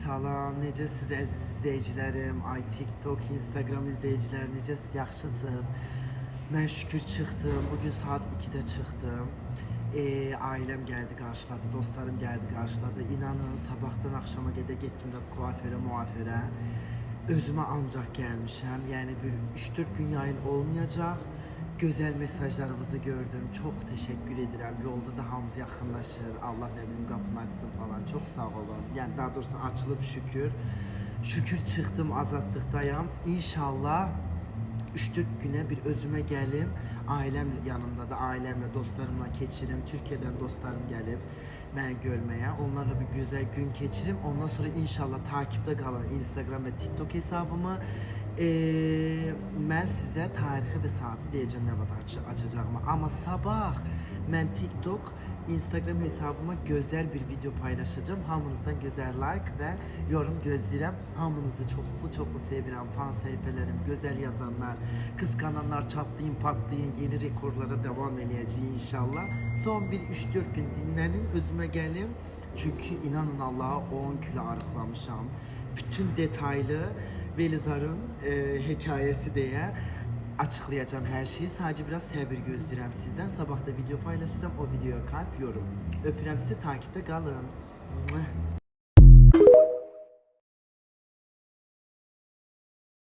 Salam, necəsiz əziz izləyicilərim, TikTok, Instagram izləyiciləri, necəsiz, yaxşısınız? Mən şükür çıxdım, bugün saat 2'də çıxdım. Ailəm gəldi, qarşıladı, dostlarım gəldi, qarşıladı. İnanın, sabahdan axşama getdim biraz kuaförə. Özümə ancaq gəlmişəm, yəni bir 3-4 gün yayın olmayacaq. Gözəl mesajlarınızı gördüm. Çok teşekkür ederim. Yolda da hamımız yaxınlaşır. Allah ne bileyim qapını açsın falan. Çok sağ olun. Yani daha doğrusu açılıb şükür. Şükür çıxdım, azadlıqdayım. İnşallah 3-4 güne bir özüme gəlim. Ailem yanımda da, ailemle, dostlarımla keçirim. Türkiye'den dostlarım gəlib məni görməyə. Onlarla bir güzel gün keçirim. Ondan sonra inşallah takipte qalın Instagram ve TikTok hesabımı. Mən sizə tarixi və saati deyəcəm nə vaxt açacağımı. Amma sabah mən TikTok, Instagram hesabıma gözəl bir video paylaşacağım. Hamınızdan gözəl like və yorum gözləyirəm. Hamınızı çoxlu sevirəm. Fan səhifələrim, gözəl yazanlar, qısqananlar, çatlayın, patlayın, yeni rekorlara devam eləyəcəyik inşallah. Son bir 3-4 gün dinlənin, özümə gəlim. Çünkü inanın Allah'a 10 kilo arıqlamışam. Bütün detaylı Velizar'ın hikayesi diye açıklayacağım her şeyi. Sadece biraz sabır gözləyirəm sizden. Sabah da video paylaşacağım. O videoya kalp yorum. Öpürəm sizi, takipte kalın.